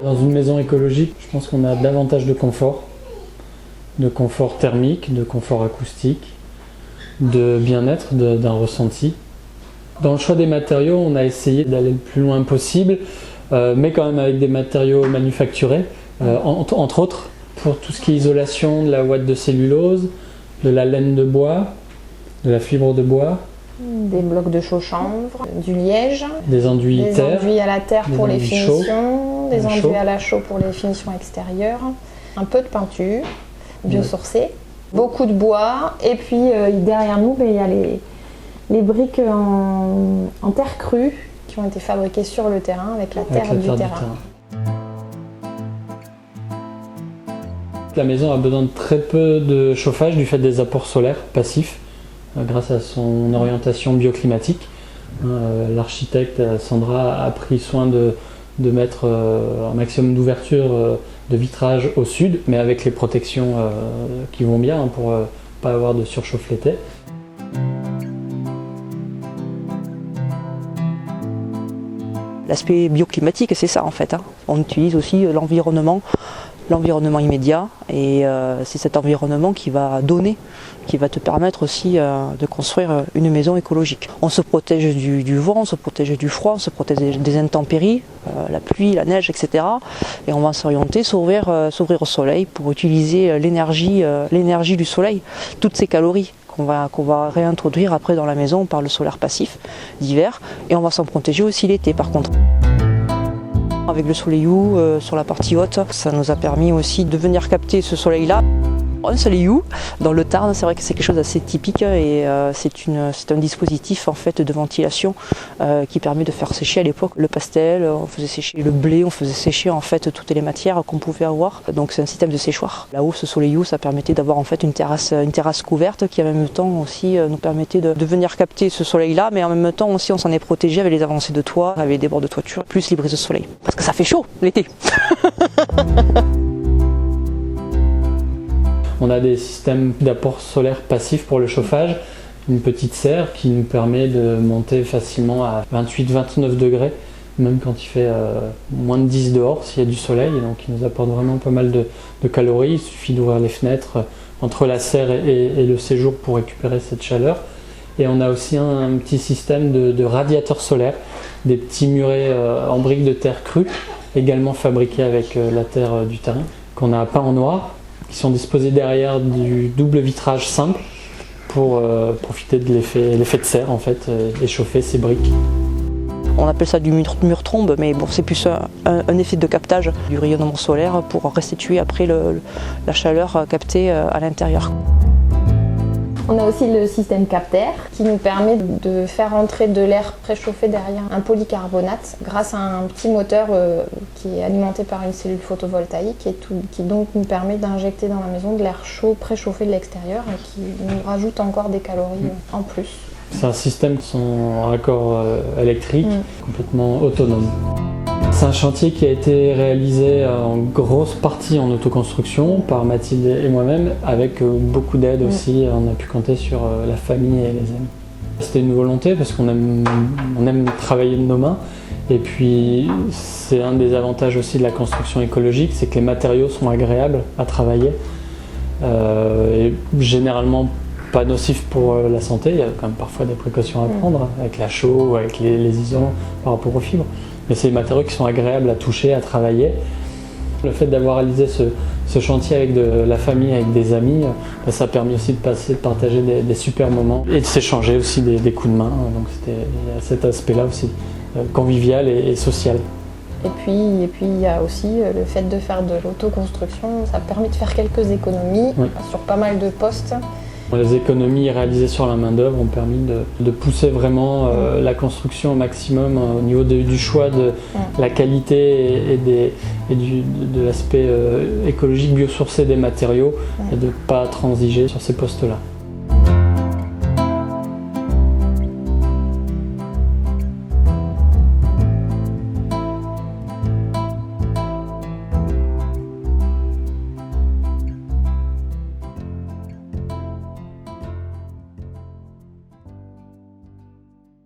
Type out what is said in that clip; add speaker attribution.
Speaker 1: Dans une maison écologique, je pense qu'on a davantage de confort thermique, de confort acoustique, de bien-être, d'un ressenti. Dans le choix des matériaux, on a essayé d'aller le plus loin possible, mais quand même avec des matériaux manufacturés, entre autres pour tout ce qui est isolation, de la ouate de cellulose, de la laine de bois, de la fibre de bois.
Speaker 2: Des blocs de chaux chanvre, du liège,
Speaker 1: des enduits
Speaker 2: à la terre pour les finitions, des enduits à la chaux pour les finitions extérieures, un peu de peinture biosourcée, beaucoup de bois, et puis derrière nous il y a les briques en terre crue qui ont été fabriquées sur le terrain avec la terre du terrain.
Speaker 1: La maison a besoin de très peu de chauffage du fait des apports solaires passifs grâce à son orientation bioclimatique. L'architecte Sandra a pris soin de mettre un maximum d'ouverture de vitrage au sud, mais avec les protections qui vont bien pour ne pas avoir de surchauffe l'été.
Speaker 3: L'aspect bioclimatique, c'est ça en fait. On utilise aussi l'environnement immédiat, et c'est cet environnement qui va te permettre aussi de construire une maison écologique. On se protège du vent, on se protège du froid, on se protège des intempéries, la pluie, la neige, etc. Et on va s'orienter, s'ouvrir au soleil pour utiliser l'énergie du soleil, toutes ces calories qu'on va réintroduire après dans la maison par le solaire passif d'hiver, et on va s'en protéger aussi l'été par contre. Avec le Soleil-U sur la partie haute, ça nous a permis aussi de venir capter ce soleil-là. Un Soleil-U dans le Tarn, c'est vrai que c'est quelque chose d'assez typique, et c'est un dispositif en fait de ventilation qui permet de faire sécher à l'époque le pastel, on faisait sécher le blé, on faisait sécher en fait toutes les matières qu'on pouvait avoir. Donc c'est un système de séchoir. Là-haut, ce Soleil-U, ça permettait d'avoir en fait une terrasse couverte qui en même temps aussi nous permettait de venir capter ce soleil-là, mais en même temps aussi on s'en est protégé avec les avancées de toit, avec des bords de toiture, plus les brises de soleil. Parce que ça fait chaud l'été.
Speaker 1: On a des systèmes d'apport solaire passif pour le chauffage, une petite serre qui nous permet de monter facilement à 28-29 degrés, même quand il fait moins de 10 dehors s'il y a du soleil, et donc il nous apporte vraiment pas mal de calories. Il suffit d'ouvrir les fenêtres entre la serre et le séjour pour récupérer cette chaleur. Et on a aussi un petit système de radiateurs solaires, des petits murets en briques de terre crue, également fabriqués avec la terre du terrain, qu'on a peint en noir, qui sont disposés derrière du double vitrage simple pour profiter de l'effet de serre en fait, et chauffer ces briques.
Speaker 3: On appelle ça du mur trombe, mais bon, c'est plus un effet de captage du rayonnement solaire pour restituer après la chaleur captée à l'intérieur.
Speaker 2: On a aussi le système Capter qui nous permet de faire entrer de l'air préchauffé derrière un polycarbonate grâce à un petit moteur qui est alimenté par une cellule photovoltaïque, et qui donc nous permet d'injecter dans la maison de l'air chaud préchauffé de l'extérieur et qui nous rajoute encore des calories en plus.
Speaker 1: C'est un système sans raccord électrique, complètement autonome. C'est un chantier qui a été réalisé en grosse partie en autoconstruction par Mathilde et moi-même, avec beaucoup d'aide aussi. On a pu compter sur la famille et les amis. C'était une volonté parce qu'on aime travailler de nos mains, et puis c'est un des avantages aussi de la construction écologique, c'est que les matériaux sont agréables à travailler et généralement pas nocifs pour la santé. Il y a quand même parfois des précautions à prendre avec la chaux, avec les isolants par rapport aux fibres. Mais c'est des matériaux qui sont agréables à toucher, à travailler. Le fait d'avoir réalisé ce chantier avec de la famille, avec des amis, ça a permis aussi de partager des super moments et de s'échanger aussi des coups de main. Donc c'était cet aspect-là aussi convivial et social.
Speaker 2: Et puis il y a aussi le fait de faire de l'autoconstruction, ça permet de faire quelques économies sur pas mal de postes.
Speaker 1: Les économies réalisées sur la main-d'œuvre ont permis de pousser vraiment la construction au maximum au niveau du choix de la qualité et de l'aspect écologique biosourcé des matériaux, et de ne pas transiger sur ces postes-là.